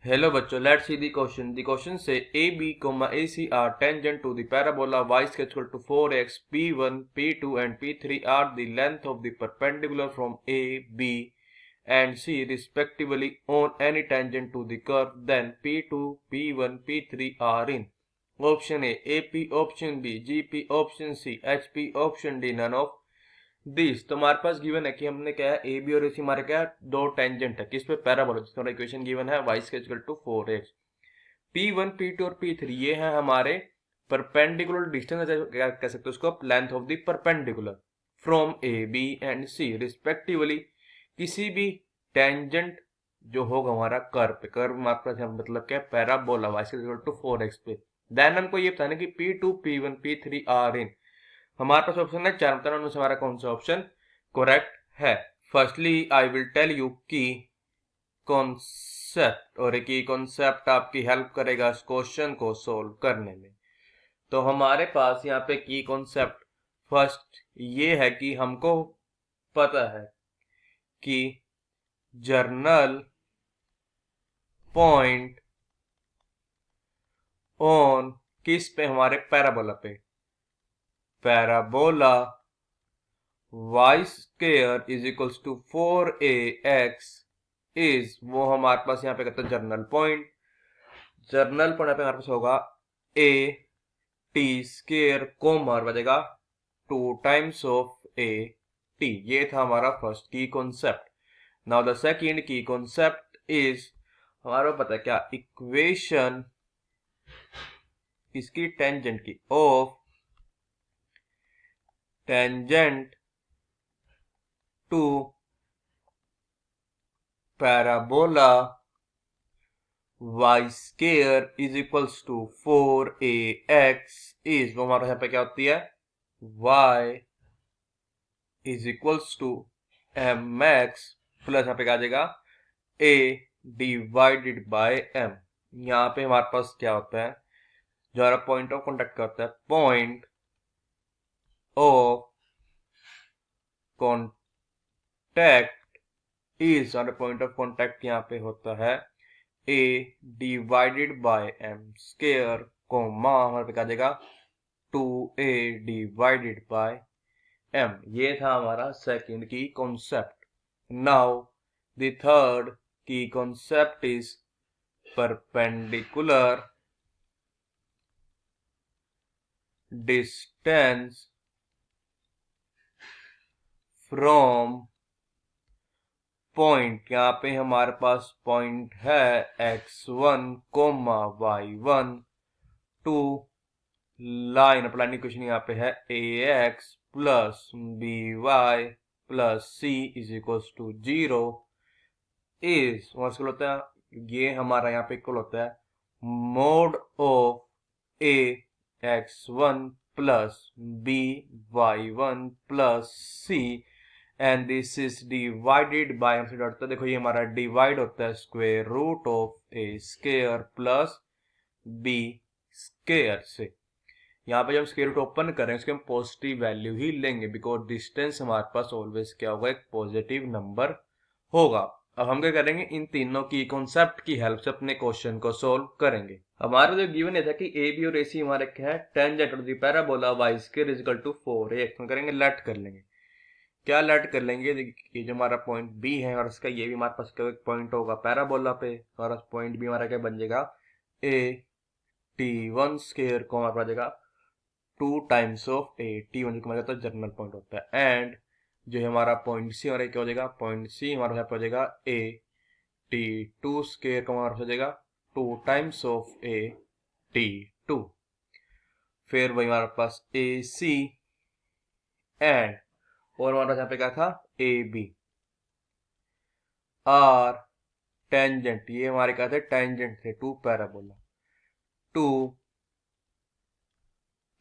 Hello बच्चों, let's see the question. The question say AB, AC are tangent to the parabola y is equal to 4x, P1, P2 and P3 are the length of the perpendicular from A, B and C respectively on any tangent to the curve. Then P2, P1, P3 are in option A, AP, option B, GP, option C, HP, option D, none of this. तो हमारे पास given है कि हमने क्या है, A B और ए सी हमारे क्या है, दो टेंजेंट है किस पे, पैराबोला, जिसका इक्वेशन गिवन है y equal to 4x। P1, P2 और P3 ये है हमारे परपेंडिकुलर डिस्टेंस, क्या कह सकते हैं उसको, length of the perpendicular from A B and C respectively, किसी भी टेंजेंट जो होगा हमारा कर्व पे, कर्व हमारे पास मतलब क्या, parabola y equal to 4x पे। देन हमको ये बताना कि P2, P1, P3 are in, हमारे पास ऑप्शन है चार, बताना उनमें से हमारा कौन सा ऑप्शन करेक्ट है। Firstly I will tell you key concept, और एक ही कॉन्सेप्ट आपकी हेल्प करेगा इस क्वेश्चन को सोल्व करने में। तो हमारे पास यहाँ पे की कॉन्सेप्ट फर्स्ट ये है कि हमको पता है कि जर्नल पॉइंट ऑन किस पे, हमारे पैराबोला पे, parabola y square is equals to 4ax is, वो हमारे पास यहाँ पे कहते हैं जर्नल पॉइंट। जर्नल पॉइंट पे हमारे पास होगा a t स्क्वायर कोमा बजेगा 2 टाइम्स ऑफ a t। ये था हमारा first key concept. Now the second key concept is, हमारा पता है क्या, इक्वेशन इसकी टेंजेंट की, of tangent to parabola y square is equals to 4ax is, वो हमारे यहाँ पे क्या होती है, y is equals to mx plus यहाँ पे क्या आ जाएगा a डिवाइडेड बाय m। यहाँ पे हमारे पास क्या होता है, जो हमारा पॉइंट ऑफ कॉन्टेक्ट का होता है, पॉइंट ऑफ कॉन्टेक्ट इज, हमारा पॉइंट ऑफ कॉन्टेक्ट यहाँ पे होता है a divided by m square comma हमारे पे क्या देगा 2a डिवाइडेड बाय m। ये था हमारा second key concept. Now the third key concept is perpendicular distance from point, यहाँ पे हमारे पास पॉइंट है x1 comma y1 to line, अपलाइन इक्वेशन यहाँ पे है ax plus by plus c is equals to 0 is, होता है, ये हमारा यहाँ पे इक्वल होता है mod of a x1 plus b y1 plus c and this is divided by, हमसे डरता है, देखो ये हमारा डिवाइड होता है square root of A square plus B square से। यहाँ पे जब स्क्वायर रूट ओपन करें उसके हम पॉजिटिव वैल्यू ही लेंगे, बिकॉज डिस्टेंस हमारे पास ऑलवेज क्या होगा, एक पॉजिटिव नंबर होगा। अब हम क्या करेंगे, इन तीनों की कॉन्सेप्ट की हेल्प से अपने क्वेश्चन को सोल्व करेंगे। हमारा जो गिवन है था कि ए बी और ए सी हमारे क्या है, tangent of the parabola y square is equal to 4ax। हम करेंगे लेट कर लेंगे, क्या लेट कर लेंगे, ये जो हमारा पॉइंट बी है और इसका ये भी हमारे पास एक पॉइंट होगा पैराबोला पे, और पॉइंट बी हमारा क्या बन जाएगा, ए टी वन स्क्वायर को हमारे पास जाएगा 2 times of A T one, जो हमारा जर्नल पॉइंट होता है। एंड जो हमारा पॉइंट सी हमारा क्या हो जाएगा, पॉइंट सी हमारे यहाँ पे हो जाएगा ए टी टू स्क्वायर को हमारा हो जाएगा 2 times of A T two. फिर वही हमारे पास ए सी एंड, और हमारा यहाँ पे क्या था, ए बी आर टेंजेंट, ये हमारे क्या थे, टेंजेंट थे to parabola, to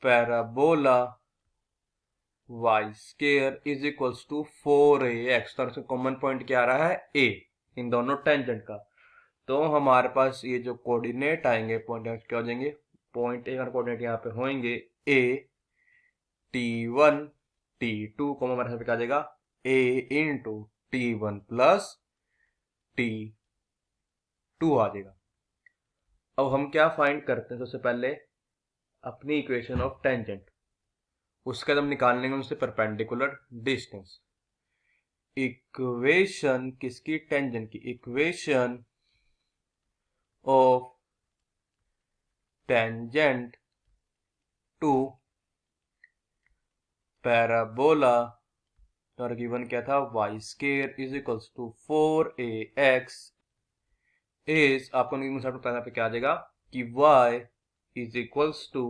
parabola y square is equals to 4ax। तो कॉमन पॉइंट क्या आ रहा है, a, इन दोनों टेंजेंट का। तो हमारे पास ये जो कोऑर्डिनेट आएंगे पॉइंट क्या हो जाएंगे, पॉइंट ए का कोऑर्डिनेट यहाँ पे होंगे a t1 t2 को हमारे यहाँ पे क्या आ जाएगा, a into t1 plus t2 आ जाएगा। अब हम क्या फाइंड करते हैं, सबसे पहले अपनी इक्वेशन ऑफ टेंजेंट, उसके बाद हम निकालेंगे उनसे परपेंडिकुलर डिस्टेंस। इक्वेशन किसकी? टेंजेंट की। Equation of tangent to parabola और गिवन क्या था? y square is equals to 4ax is, आपको बताना पे क्या आ जाएगा कि y is equals to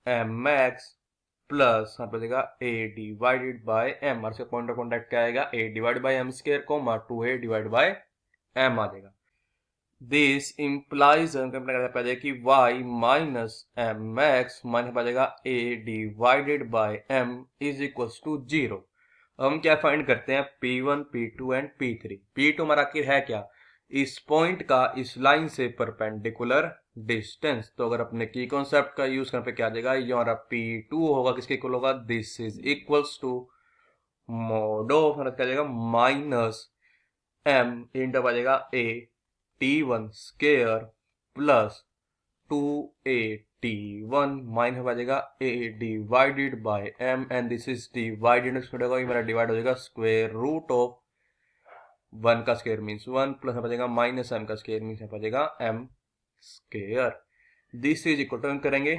mx plus यहाँ पे देगा a डिवाइडेड बाय m, और इसका पॉइंट ऑफ कॉन्टैक्ट क्या आएगा? a divide by m square comma 2a divide by m आ जाएगा। दिस इंप्लाइज कि y माइनस mx माइनस आ जाएगा a divided by m is equals to 0। हम क्या फाइंड करते हैं? P1, P2 and P3। P2 हमारा आखिर है क्या? इस पॉइंट का इस लाइन से परपेंडिकुलर डिस्टेंस। तो अगर अपने की कॉन्सेप्ट का यूज करने पे क्या आ जाएगा? ये हमारा P2 होगा, किसके इक्वल होगा? This is equals to mod of क्या आ जाएगा? माइनस m इंटू आ जाएगा a T1 square plus 2a T1 minus आ जाएगा a divided by m and this is divided, ये मेरा डिवाइड हो जाएगा स्क्वायर रूट ऑफ 1 का स्क्वायर मीन्स 1 प्लस आ जाएगा माइनस m का स्क्वायर मीन्स आ जाएगा m square. This is equal to करेंगे,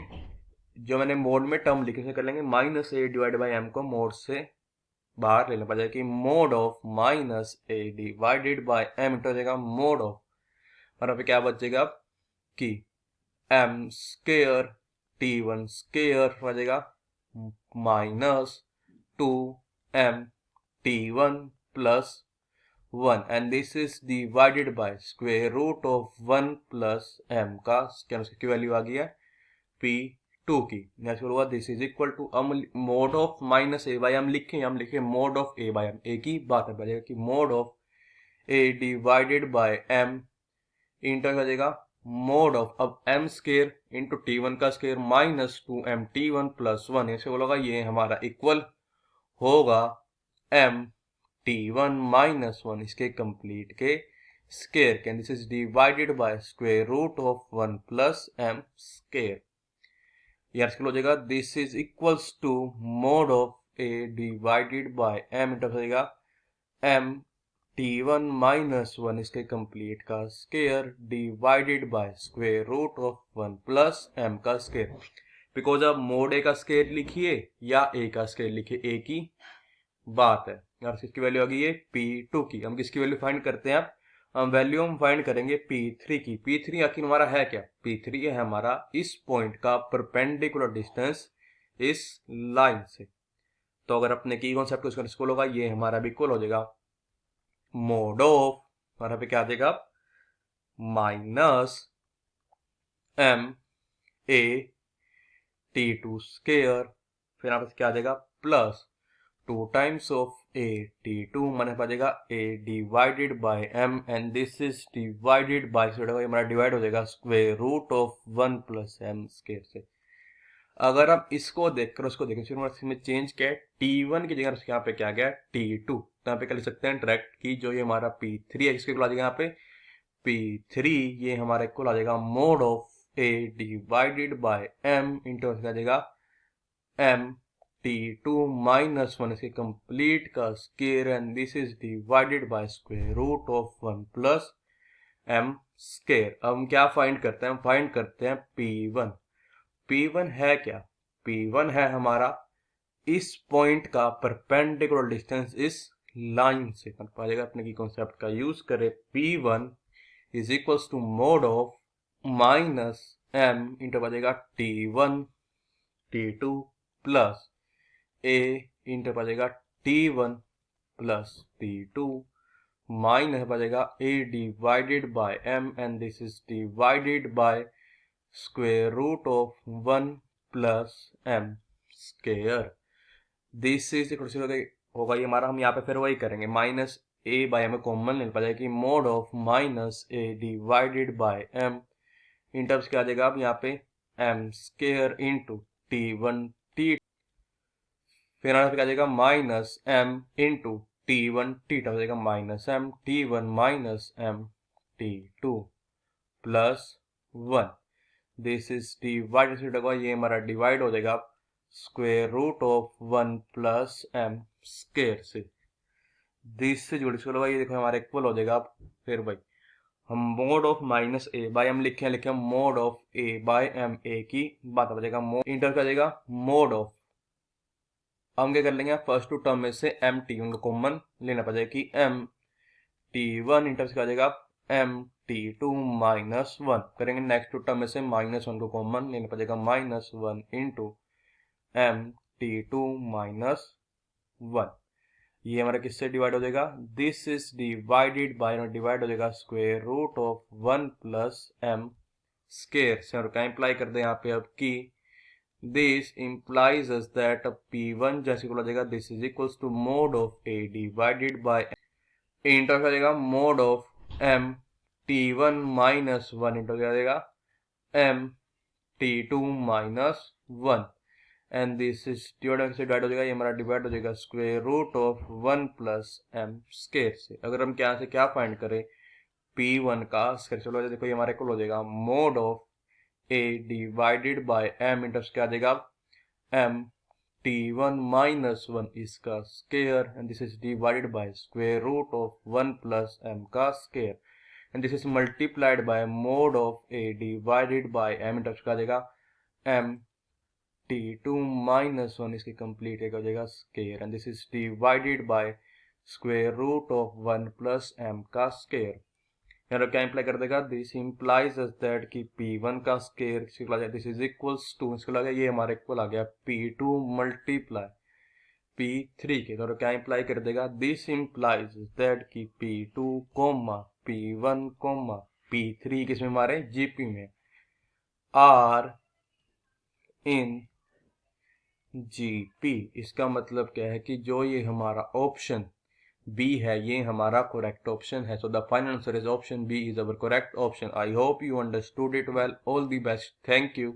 जो मैंने मोड में टर्म लिखे से कर लेंगे, minus a divide by m को मोड से बाहर लेना पड़ जाएगा कि mod of minus a divided by m into हो जाएगा मोड ऑफ, और यहाँ पे क्या बचेगा कि m स्क्वायर T1 स्क्वायर हो जाएगा minus 2m T1 plus 1 and this is divided by square root of 1 plus m का की वैल्यू आ गई है P2 की। नेक्स्ट होगा दिस इज इक्वल टू, हम mod of minus a by m लिखें, हम लिखे mod of a by m, एक ही बात है बचेगा कि mod of a divided by m into हो जाएगा मोड ऑफ, अब m स्केयर इंटू T1 का square minus 2m T1 plus 1, ऐसे बोलोगा ये हमारा इक्वल होगा m T1 माइनस 1 इसके कंप्लीट के स्केयर के, this is divided by square root of 1 plus m square. यार इसके हो जाएगा this is equals to mod of a divided by m into हो जाएगा m T1 माइनस 1 इसके कंप्लीट का square divided by square root of 1 plus m का square. Because अब मोड a का स्केयर लिखिए या a का स्केयर लिखिए, एक ही बात है। यार इसकी वैल्यू आ गई है P2 की। हम किसकी वैल्यू फाइंड करते हैं? हम वैल्यू हम फाइंड करेंगे P3 की। P3 आखिर हमारा है क्या? P3 है हमारा इस पॉइंट का परपेंडिकुलर डिस्टेंस इस लाइन से। तो अगर अपने की कॉन्सेप्ट उसका स्कूल होगा, ये हमारा भी इक्वल हो जाएगा मोड ऑफ, हमारा पे क्या आ जाएगा? Minus m a T2 square, फिर यहाँ पे क्या आ जाएगा? Plus 2 times of a T2 माने आ जाएगा a divided by m and this is divided by, हमारा डिवाइड हो जाएगा square root of 1 plus m square से। अगर आप इसको देखकर उसको देखें, इसमें चेंज क्या है? T1 की जगह यहाँ पे क्या गया? T2। तो यहाँ पे क्या लिख सकते हैं डायरेक्ट कि जो ये हमारा P3 है, इसके इक्वल आ जाएगा यहाँ पे P3, ये हमारा इक्वल आ जाएगा mod of a divided by m into आ जाएगा m T2 माइनस 1 इसके कंप्लीट का square and this is divided by square root of 1 plus m square. अब हम क्या फाइंड करते हैं? हम फाइंड करते हैं P1। P1 है क्या? P1 है हमारा इस पॉइंट का परपेंडिकुलर डिस्टेंस इस लाइन से। आ जाएगा अपने की कॉन्सेप्ट का यूज करें, P1 is equals to mod of minus m into आ जाएगा T1 T2 plus a into आ जाएगा T1 प्लस T2 माइनस आ जाएगा a divided by m and this is divided by square root of 1 plus m square. This is होगा ये हमारा, हम यहाँ पे फिर वही करेंगे, minus a by m common ले पाएगा कि mod of minus a divided by m in terms क्या आ जाएगा? अब यहाँ पे m square into T1 T, फिर यहाँ पे क्या आ जाएगा? Minus m into T1 T term आ जाएगा minus m T1 minus m T2 plus 1, this is divide होगा, ये हमारा डिवाइड हो जाएगा square root of 1 plus M square से, दिस से जोड़ इसको लगा, ये देखो हमारा इक्वल हो जाएगा। फिर भाई हम mod of minus a by m लिखे mod of a by m, a की बात हो जाएगा, मोड इंटर कर जाएगा मोड ऑफ, हम क्या कर लेंगे फर्स्ट टू टर्म में से एम टी उनको कॉमन लेना पड़ेगा कि एम टी वन इंटर से आ जाएगा M T two minus one, करेंगे नेक्स्ट टू टर्म में से माइनस वन को कॉमन लेना पड़ेगा minus one into M T two minus one, ये हमारा किससे डिवाइड हो जाएगा, this is divided by, divide हो जाएगा square root of 1 plus M square से, और क्या इंप्लाई कर दे यहाँ पे अब कि this implies us that P1 जैसे बोला जाएगा this is equals to mod of A divided by into कर देगा mod of M T one minus one into कर देगा M T two minus one, and this is divide से divide हो जाएगा, ये हमारा डिवाइड हो जाएगा square root of 1 plus M square से। अगर हम क्या से क्या फाइंड करें P1 का स्क्वायर, चलो देखो ये हमारा इक्वल हो जाएगा mod of A divided by m into क्या आ जाएगा M T one minus one इसका square, and this is divided by square root of 1 plus m का square, and this is multiplied by mod of A divided by m into क्या आ जाएगा M T two minus one इसकी complete एक हो जाएगा square, and this is divided by square root of 1 plus m का square. यहाँ क्या इंप्लाई कर देगा, दिस इंप्लाइज दैट कि P1 का square this is equals to, इसको लगा ये हमारा इक्वल आ गया P2 मल्टीप्लाई P3 के, तो क्या इंप्लाई कर देगा, दिस इंप्लाइज दैट कि P2 coma P1 coma P3 किसमें हमारे जीपी में आर इन जीपी। इसका मतलब क्या है कि जो ये हमारा ऑप्शन बी है ये हमारा करेक्ट ऑप्शन है, so the final answer is option B is our correct option. I hope you understood it well, all the best, thank you.